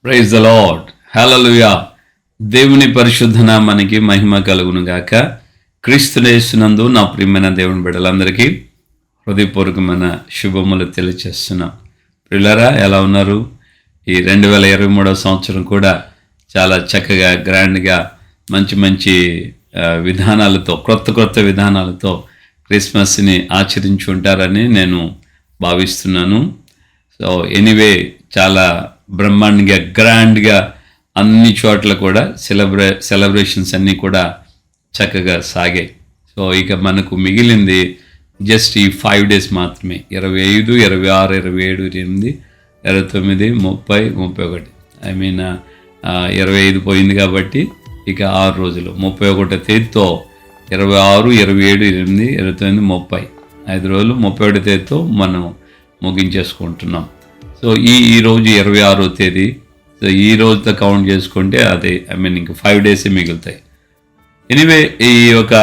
Praise the lord. హల్లెలూయా. దేవుని పరిశుద్ధ నామానికి మహిమ కలుగును గాక. క్రీస్తుయేసునందు నా ప్రియమైన దేవుని బిడ్డలందరికీ హృదయపూర్వకమైన శుభములు తెలియజేస్తున్నాం. ప్రియులారా, ఎలా ఉన్నారు? ఈ 2023 సంవత్సరం కూడా చాలా చక్కగా గ్రాండ్గా మంచి విధానాలతో క్రొత్త విధానాలతో క్రిస్మస్ని ఆచరించి ఉంటారని నేను భావిస్తున్నాను. సో ఎనీవే, చాలా బ్రహ్మాండంగా గ్రాండ్గా అన్ని చోట్ల కూడా సెలబ్రేషన్స్ అన్నీ కూడా చక్కగా సాగాయి. సో ఇక మనకు మిగిలింది జస్ట్ ఈ 5 days మాత్రమే. 25, 26, 27, 28, 29, 30, 31. ఐ మీన్ 25 పోయింది కాబట్టి ఇక 6 రోజులు. 31వ తేదీతో 26, 27, 28, 29, 30 5 రోజులు. 31వ తేదీతో మనం ముగించేసుకుంటున్నాం. సో ఈ రోజు 26వ తేదీ. సో ఈ రోజుతో కౌంట్ చేసుకుంటే అదే ఇంక 5 days మిగులుతాయి. ఎనీవే, ఈ యొక్క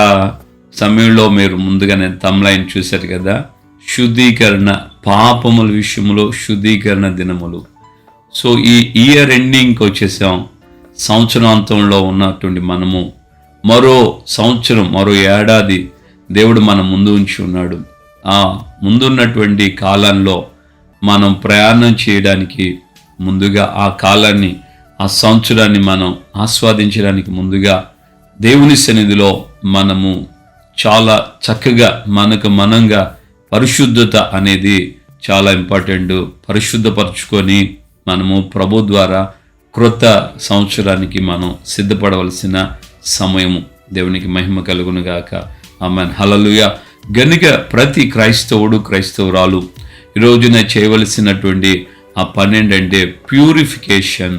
సమయంలో మీరు ముందుగానే తమ్లైన్ చూశారు కదా, శుద్ధీకరణ, పాపముల విషయంలో శుద్ధీకరణ దినములు. సో ఈ ఇయర్ ఎండింగ్కి వచ్చేసాం. సంవత్సరాంతంలో ఉన్నటువంటి మనము మరో సంవత్సరం, మరో ఏడాది దేవుడు మన ముందు ఉంచి ఉన్నాడు. ఆ ముందున్నటువంటి కాలంలో మనం ప్రయాణం చేయడానికి ముందుగా, ఆ కాలాన్ని, ఆ సంవత్సరాన్ని మనం ఆస్వాదించడానికి ముందుగా దేవుని సన్నిధిలో మనము చాలా చక్కగా మనంగా పరిశుద్ధత అనేది చాలా ఇంపార్టెంట్. పరిశుద్ధపరచుకొని మనము ప్రభు ద్వారా క్రొత్త సంవత్సరానికి మనం సిద్ధపడవలసిన సమయము. దేవునికి మహిమ కలుగును గాక. ఆమేన్. హల్లెలూయా. గనుక ప్రతి క్రైస్తవురాలు ఈ రోజున చేయవలసినటువంటి ఆ పని ఏంటంటే ప్యూరిఫికేషన్.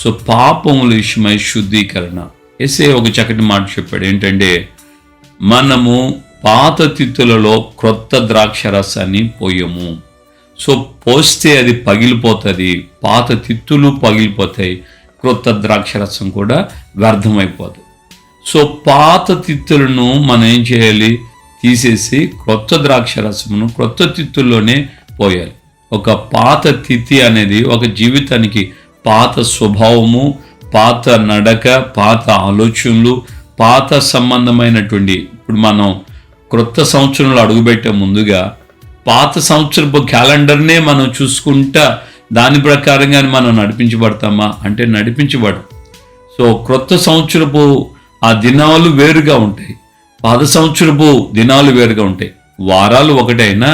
సో పాపముల విషయమై శుద్ధీకరణ. యేసే ఒక చక్కటి మాట చెప్పాడు. ఏంటంటే, మనము పాత తిత్తులలో క్రొత్త ద్రాక్ష రసాన్ని పోయము. సో పోస్తే అది పగిలిపోతుంది, పాత తిత్తులు పగిలిపోతాయి, క్రొత్త ద్రాక్ష రసం కూడా వ్యర్థమైపోతుంది. సో పాత తిత్తులను మనం ఏం చేయాలి? తీసేసి క్రొత్త ద్రాక్ష రసమును క్రొత్త తిత్తుల్లోనే పోయాలి. ఒక పాత తిథి అనేది ఒక జీవితానికి పాత స్వభావము, పాత నడక, పాత ఆలోచనలు, పాత సంబంధమైనటువంటి, ఇప్పుడు మనం క్రొత్త సంవత్సరంలో అడుగుపెట్టే ముందుగా పాత సంవత్సరపు క్యాలెండర్నే మనం చూసుకుంటా దాని ప్రకారంగా మనం నడిపించబడతామా అంటే నడిపించబడం. సో క్రొత్త సంవత్సరపు ఆ దినాలు వేరుగా ఉంటాయి, పాత సంవత్సరపు దినాలు వేరుగా ఉంటాయి. వారాలు ఒకటైనా,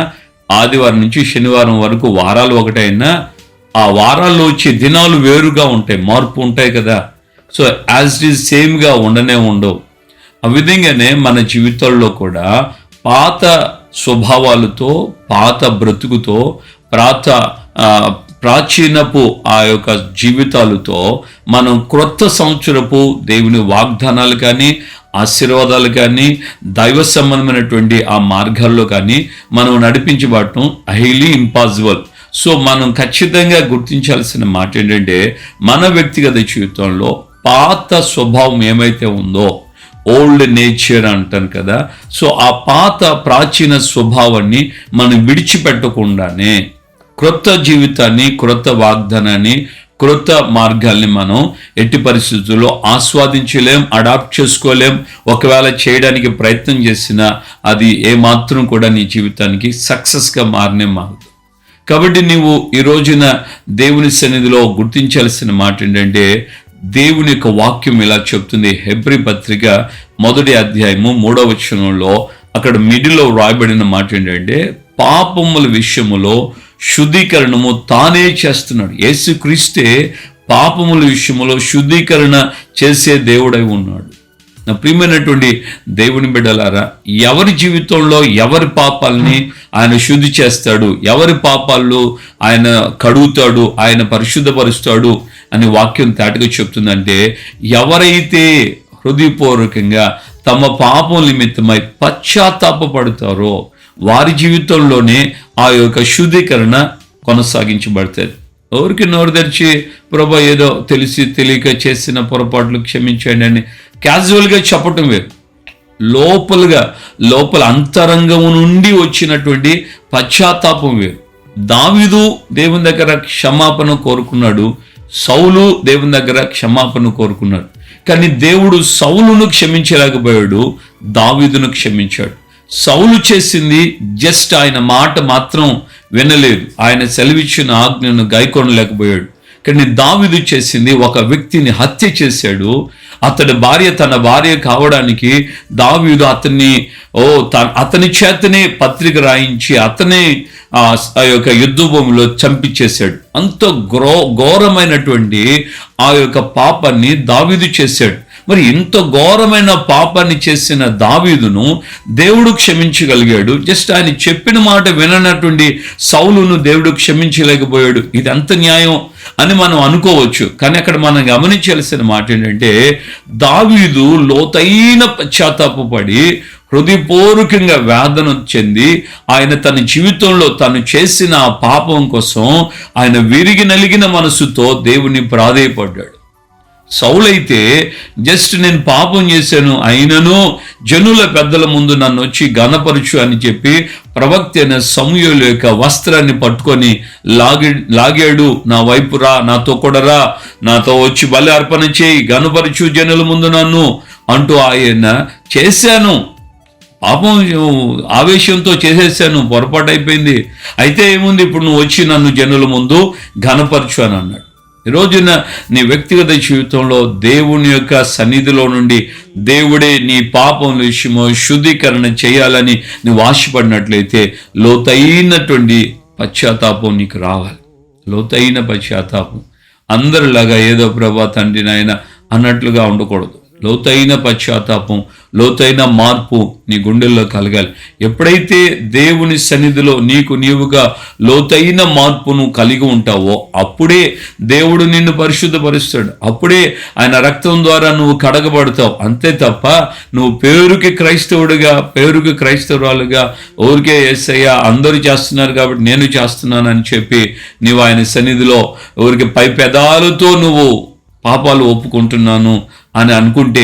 ఆదివారం నుంచి శనివారం వరకు వారాలు ఒకటైనా, ఆ వారాల్లో వచ్చే దినాలు వేరుగా ఉంటాయి, మార్పు ఉంటాయి కదా. సో యాజ్ ఇట్ ఈజ్ సేమ్గా ఉండవు. ఆ విధంగానే మన జీవితాల్లో కూడా పాత స్వభావాలతో, పాత బ్రతుకుతో, ప్రాచీనపు ఆ యొక్క జీవితాలతో మనం క్రొత్త సంవత్సరపు దేవుని వాగ్దానాలు కానీ, ఆశీర్వాదాలు కానీ, దైవ సంబంధమైనటువంటి ఆ మార్గాల్లో కానీ మనం నడిపించబడటం హైలీ ఇంపాసిబుల్. సో మనం ఖచ్చితంగా గుర్తించాల్సిన మాట ఏంటంటే, మన వ్యక్తిగత జీవితంలో పాత స్వభావం ఏమైతే ఉందో, ఓల్డ్ నేచర్ అంటాను కదా, సో ఆ పాత ప్రాచీన స్వభావాన్ని మనం విడిచిపెట్టకుండానే క్రొత్త జీవితాన్ని, క్రొత్త వాగ్దానాన్ని, క్రొత్త మార్గాల్ని మనం ఎట్టి పరిస్థితుల్లో ఆస్వాదించలేం, అడాప్ట్ చేసుకోలేం. ఒకవేళ చేయడానికి ప్రయత్నం చేసినా అది ఏమాత్రం కూడా నీ జీవితానికి సక్సెస్గా మారదు. కాబట్టి నీవు ఈ రోజున దేవుని సన్నిధిలో గుర్తించాల్సిన మాట ఏంటంటే, దేవుని యొక్క వాక్యం ఇలా చెప్తుంది. హెబ్రీ పత్రిక 1వ అధ్యాయము 3వ వచనంలో అక్కడ మిడిల్లో వ్రాయబడిన మాట ఏంటంటే, పాపముల విషయములో శుద్ధీకరణము తానే చేస్తున్నాడు. యేసుక్రీస్తే పాపముల విషయంలో శుద్ధీకరణ చేసే దేవుడై ఉన్నాడు. నా ప్రియమైనటువంటి దేవుని బిడ్డలారా, ఎవరి జీవితంలో ఎవరి పాపాలని ఆయన శుద్ధి చేస్తాడు, ఎవరి పాపాలు ఆయన కడుగుతాడు, ఆయన పరిశుద్ధపరుస్తాడు అని వాక్యం తేటగా చెప్తుందంటే, ఎవరైతే హృదయపూర్వకంగా తమ పాపం నిమిత్తమై పశ్చాత్తాపపడతారో వారి జీవితంలోనే ఆ యొక్క శుద్ధీకరణ కొనసాగించబడుతుంది. ఎవరికి నోరు తెరిచి ప్రభా ఏదో తెలిసి తెలియక చేసిన పొరపాట్లు క్షమించండి అని క్యాజువల్గా చెప్పటం వేరు. లోపల అంతరంగము నుండి వచ్చినటువంటి పశ్చాత్తాపం వేరు. దావీదు దేవుని దగ్గర క్షమాపణ కోరుకున్నాడు. సౌలు దేవుని దగ్గర క్షమాపణ కోరుకున్నాడు, కానీ దేవుడు సౌలును క్షమించలేకపోయాడు, దావీదును క్షమించాడు. సౌలు చేసింది జస్ట్ ఆయన మాట మాత్రం వినలేదు, ఆయన సెలవిచ్చిన ఆజ్ఞను గైకొనలేకపోయాడు. కానీ దావీదు చేసింది, ఒక వ్యక్తిని హత్య చేశాడు. అతడి భార్య తన భార్య కావడానికి దావీదు అతని చేతనే పత్రిక రాయించి అతనే ఆ యొక్క యుద్ధ భూమిలో చంపించేశాడు. అంత ఘోరమైనటువంటి ఆ యొక్క పాపాన్ని దావీదు చేశాడు. మరి ఇంత ఘోరమైన పాపాన్ని చేసిన దావీదును దేవుడు క్షమించగలిగాడు. జస్ట్ ఆయన చెప్పిన మాట విననటువంటి సౌలును దేవుడు క్షమించలేకపోయాడు. ఇది ఎంత న్యాయం అని మనం అనుకోవచ్చు. కానీ అక్కడ మనం గమనించాల్సిన మాట ఏంటంటే, దావీదు లోతైన పశ్చాత్తాపపడి హృదయపూర్వకంగా వేదన చెంది ఆయన తన జీవితంలో తను చేసిన ఆ పాపం కోసం ఆయన విరిగి నలిగిన మనసుతో దేవుని ప్రాధేయపడ్డాడు. సౌలైతే జస్ట్ నేను పాపం చేశాను, అయినను జనుల పెద్దల ముందు నన్ను వచ్చి ఘనపరచు అని చెప్పి ప్రవక్త అయిన సమూయేలు యొక్క వస్త్రాన్ని పట్టుకొని లాగాడు. నా వైపు రా, నాతో కూడా రా, నాతో వచ్చి బలి అర్పణ చేయి, ఘనపరచు జనుల ముందు నన్ను అంటూ ఆయన చేశాను. పాపం ఆవేశంతో చేసేసాను, పొరపాటు అయిపోయింది. అయితే ఏముంది, ఇప్పుడు నువ్వు వచ్చి నన్ను జనుల ముందు ఘనపరచు అని అన్నాడు. ఈ రోజున నీ వ్యక్తిగత జీవితంలో దేవుని యొక్క సన్నిధిలో నుండి దేవుడే నీ పాపం విషయమో శుద్ధీకరణ చేయాలని నువ్వు ఆశపడినట్లయితే లోతైనటువంటి పశ్చాత్తాపం నీకు రావాలి. లోతైన పశ్చాత్తాపం. అందరిలాగా ఏదో ప్రభా తండ్రి నాయన అన్నట్లుగా ఉండకూడదు. లోతైన పశ్చాత్తాపం, లోతైన మార్పు నీ గుండెల్లో కలగాలి. ఎప్పుడైతే దేవుని సన్నిధిలో నీవుగా లోతైన మార్పును కలిగి ఉంటావో అప్పుడే దేవుడు నిన్ను పరిశుద్ధపరుస్తాడు. అప్పుడే ఆయన రక్తం ద్వారా నువ్వు కడగబడతావు. అంతే తప్ప నువ్వు పేరుకి క్రైస్తవుడిగా, పేరుకి క్రైస్తవురాలుగా ఊరికే యేసయ్య అందరూ చేస్తున్నారు కాబట్టి నేను చేస్తున్నానని చెప్పి నీవు ఆయన సన్నిధిలో ఊరికి పై పెదాలతో నువ్వు పాపాలు ఒప్పుకుంటున్నాను అని అనుకుంటే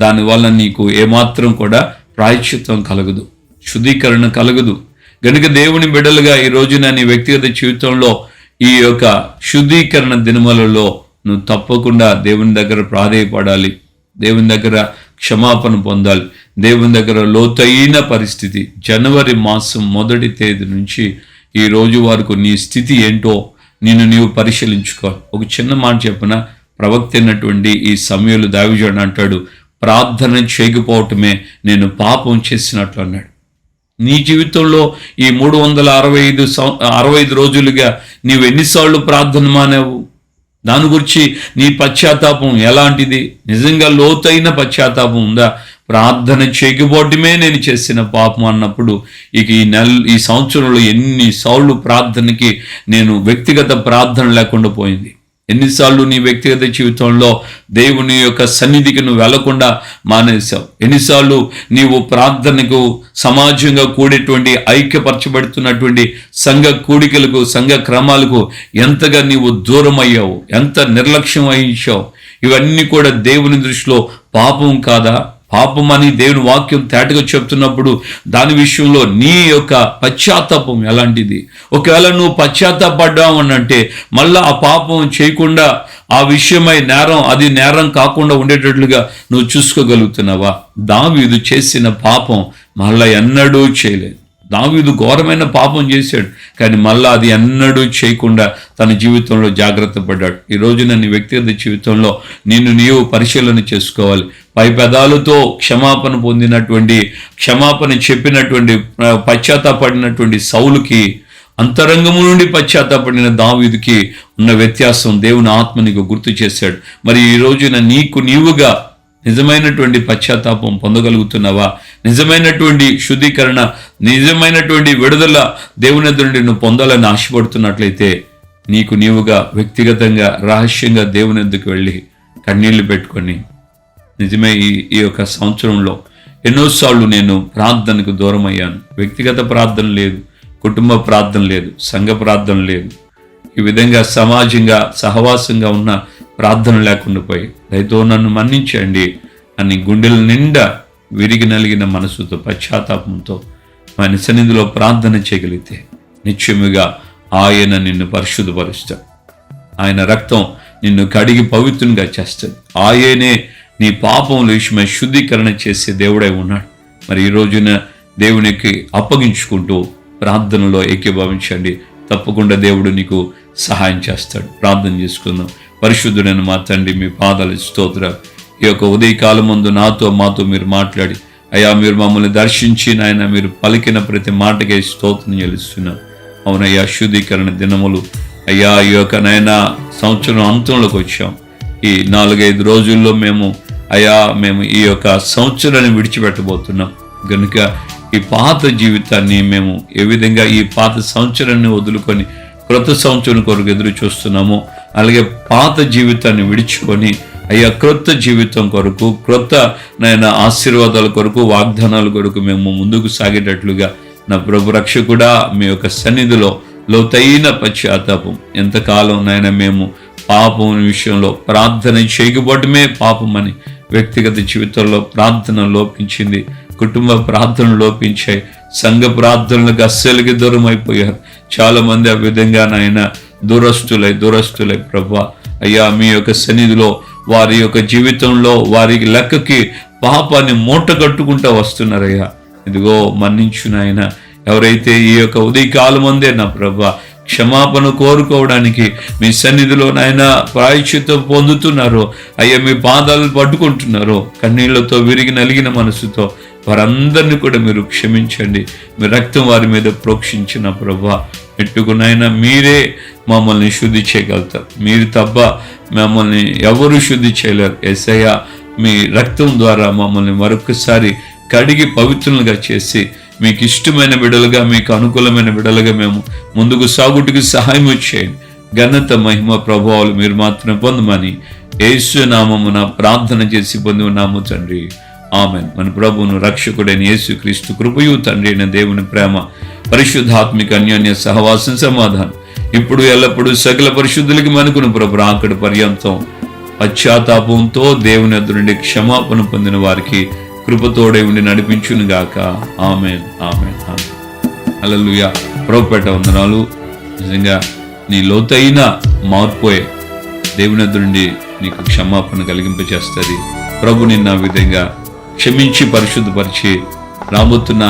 దానివల్ల నీకు ఏమాత్రం కూడా ప్రాయశ్చిత్తం కలగదు, శుద్ధీకరణ కలగదు. గనుక దేవుని బిడ్డలుగా ఈ రోజున నీ వ్యక్తిగత జీవితంలో ఈ యొక్క శుద్ధీకరణ దినములలో నువ్వు తప్పకుండా దేవుని దగ్గర ప్రాధేయపడాలి, దేవుని దగ్గర క్షమాపణ పొందాలి, దేవుని దగ్గర లోతైన పరిస్థితి. జనవరి మాసం 1వ తేదీ నుంచి ఈ రోజు వరకు నీ స్థితి ఏంటో నీవు పరిశీలించుకోవాలి. ఒక చిన్న మాట చెప్పిన ప్రవక్త అయినటువంటి ఈ సమయంలో దావీదు అంటాడు, ప్రార్థన చేయకపోవటమే నేను పాపం చేసినట్లు అన్నాడు. నీ జీవితంలో ఈ 365 రోజులుగా నీవు ఎన్నిసార్లు ప్రార్థన మానేవు? దాని గురించి నీ పశ్చాత్తాపం ఎలాంటిది? నిజంగా లోతైన పశ్చాత్తాపం ఉందా? ప్రార్థన చేయకపోవటమే నేను చేసిన పాపం అన్నప్పుడు ఇక ఈ సంవత్సరంలో ఎన్నిసార్లు ప్రార్థనకి నేను వ్యక్తిగత ప్రార్థన లేకుండా పోయింది. ఎన్నిసార్లు నీ వ్యక్తిగత జీవితంలో దేవుని యొక్క సన్నిధికి నువ్వు వెళ్లకుండా మానేశావు? ఎన్నిసార్లు నీవు ప్రార్థనకు సమాజంగా కూడేటువంటి ఐక్యపరచబడుతున్నటువంటి సంఘ కూడికలకు, సంఘ క్రమాలకు ఎంతగా నీవు దూరం అయ్యావు, ఎంత నిర్లక్ష్యం వహించావు? ఇవన్నీ కూడా దేవుని దృష్టిలో పాపం కాదా? పాపం అని దేవుని వాక్యం తేటగా చెప్తున్నప్పుడు దాని విషయంలో నీ యొక్క పశ్చాత్తాపం ఎలాంటిది? ఒకవేళ నువ్వు పశ్చాత్తాపడ్డావు అని అంటే మళ్ళా ఆ పాపం చేయకుండా ఆ విషయమై అది నేరం కాకుండా ఉండేటట్లుగా నువ్వు చూసుకోగలుగుతున్నావా? దావీదు చేసిన పాపం మళ్ళా ఎన్నడూ చేయలేదు. దావీదు ఘోరమైన పాపం చేశాడు, కానీ మళ్ళా అది ఎన్నడూ చేయకుండా తన జీవితంలో జాగ్రత్త పడ్డాడు. ఈ రోజున నీ వ్యక్తిగత జీవితంలో నీవు పరిశీలన చేసుకోవాలి. పై పెదాలతో క్షమాపణ పొందినటువంటి, క్షమాపణ చెప్పినటువంటి, పశ్చాత్తాపడినటువంటి సౌలుకి, అంతరంగము నుండి పశ్చాత్తాపడిన దావీదుకి ఉన్న వ్యత్యాసం దేవుని ఆత్మ నీకు గుర్తు చేశాడు. మరి ఈ రోజున నీవుగా నిజమైనటువంటి పశ్చాత్తాపం పొందగలుగుతున్నావా? నిజమైనటువంటి శుద్ధీకరణ, నిజమైనటువంటి విడుదల దేవుని ఎదుట నువ్వు పొందాలని ఆశపడుతున్నట్లయితే నీవుగా వ్యక్తిగతంగా రహస్యంగా దేవుని ఎద్దుకు వెళ్ళి కన్నీళ్లు పెట్టుకొని, నిజమే ఈ యొక్క సంవత్సరంలో ఎన్నోసార్లు నేను ప్రార్థనకు దూరం అయ్యాను. వ్యక్తిగత ప్రార్థన లేదు, కుటుంబ ప్రార్థన లేదు, సంఘ ప్రార్థన లేదు, ఈ విధంగా సమాజంగా సహవాసంగా ఉన్న ప్రార్థన లేకుండా పోయి దయతో నన్ను మన్నించండి అని గుండెల నిండా విరిగి నలిగిన మనసుతో, పశ్చాత్తాపంతో ఆయన సన్నిధిలో ప్రార్థన చేయగలిగితే నిశ్చయముగా ఆయన నిన్ను పరిశుద్ధపరుస్తాడు. ఆయన రక్తం నిన్ను కడిగి పవిత్రంగా చేస్తాడు. ఆయనే నీ పాపముల విషయమై శుద్ధీకరణ చేసే దేవుడై ఉన్నాడు. మరి ఈ రోజున దేవునికి అప్పగించుకుంటూ ప్రార్థనలో ఏకీభవించండి. తప్పకుండా దేవుడు నీకు సహాయం చేస్తాడు. ప్రార్థన చేసుకుందాం. పరిశుద్ధుడైన మా తండ్రి, మీ పాదాలు స్తోత్రాలు. ఈ యొక్క ఉదయకాలం ముందు మాతో మీరు మాట్లాడి అయ్యా, మీరు మమ్మల్ని దర్శించి నాయన మీరు పలికిన ప్రతి మాటకే స్తోత్రం చెల్లిస్తున్నాను. అవునయ్యా, శుద్ధీకరణ దినములు అయ్యా, ఈ యొక్క నాయన సంవత్సరం అంతంలోకి వచ్చాం. ఈ 4-5 రోజుల్లో మేము ఈ యొక్క సంవత్సరాన్ని విడిచిపెట్టబోతున్నాం కనుక ఈ పాత జీవితాన్ని మేము ఏ విధంగా ఈ పాత సంవత్సరాన్ని వదులుకొని క్రొత్త సంవత్సరం కొరకు ఎదురు చూస్తున్నామో అలాగే పాత జీవితాన్ని విడిచుకొని అయ్యా క్రొత్త జీవితం కొరకు, క్రొత్త నాయన ఆశీర్వాదాల కొరకు, వాగ్దానాల కొరకు మేము ముందుకు సాగేటట్లుగా నా ప్రభు రక్షకుడా మీ యొక్క సన్నిధిలో లోతైన పశ్చాత్తాపం. ఎంతకాలం నాయన మేము పాపం విషయంలో ప్రార్థన చేయకపోవటమే పాపమని వ్యక్తిగత జీవితంలో ప్రార్థన లోపించింది, కుటుంబ ప్రార్థనలు లోపించాయి, సంఘ ప్రార్థనలకు అస్సలకి దూరం అయిపోయారు. చాలా మంది ఆ విధంగా నాయన దూరస్తులై ప్రభా అయ్యా మీ యొక్క సన్నిధిలో వారి యొక్క జీవితంలో వారి లెక్కకి పాపాన్ని మూట కట్టుకుంటూ వస్తున్నారయ్యా. ఇదిగో మన్నించు నాయన. ఎవరైతే ఈ యొక్క ఉదయకాలం అందే నా ప్రభా క్షమాపణ కోరుకోవడానికి మీ సన్నిధిలో నాయన ప్రాయశ్చిత్తం పొందుతున్నారో అయ్యా, మీ పాదాలు పట్టుకుంటున్నారో కన్నీళ్లతో విరిగి నలిగిన మనసుతో వారందరినీ కూడా మీరు క్షమించండి. మీ రక్తం వారి మీద ప్రోక్షించిన ప్రభా పెట్టుకునైనా మీరే మమ్మల్ని శుద్ధి చేయగలుగుతారు. మీరు తప్ప మమ్మల్ని ఎవరు శుద్ధి చేయలేరు. యేసయ్య మీ రక్తం ద్వారా మమ్మల్ని మరొకసారి కడిగి పవిత్రులుగా చేసి మీకు ఇష్టమైన బిడ్డలుగా, మీకు అనుకూలమైన బిడ్డలుగా మేము ముందుకు సాగుటికి సహాయం చేయండి. ఘనత, మహిమ, ప్రభావాలు మీరు మాత్రం పొందమని యేసు నామమున ప్రార్థన చేసి పొంది ఉన్నాము తండ్రి. ఆమెన్. మన ప్రభువును రక్షకుడైన యేసు క్రీస్తు కృపయు తండ్రి అయిన దేవుని ప్రేమ, పరిశుద్ధాత్మిక అన్యోన్య సహవాసం, సమాధానం ఇప్పుడు ఎల్లప్పుడూ సకల పరిశుద్ధులకి మనకును ప్రభు అక్కడి పర్యంతం పశ్చాత్తాపంతో దేవుని ఎదురు నుండి క్షమాపణ పొందిన వారికి కృపతోడే ఉండి నడిపించును గాక. Amen, amen, amen. హల్లెలూయా. ప్రభుపేట వందనాలు. నిజంగా నీ లోతైన మార్పోయే దేవుని ఎదురు నుండి నీకు క్షమాపణ కలిగింపచేస్తుంది. ప్రభు నిన్న విధంగా క్షమించి పరిశుద్ధపరిచి రాబోతున్న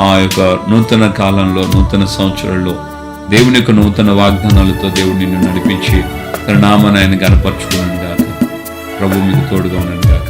ఆ యొక్క నూతన కాలంలో, నూతన సంవత్సరంలో దేవుని యొక్క నూతన వాగ్దానాలతో దేవుడు నిన్ను నడిపించి తన నామాన్ని ఆయన కనపరచుకున్నాను గాక. ప్రభు మీకు తోడుగా ఉన్నాను గాక.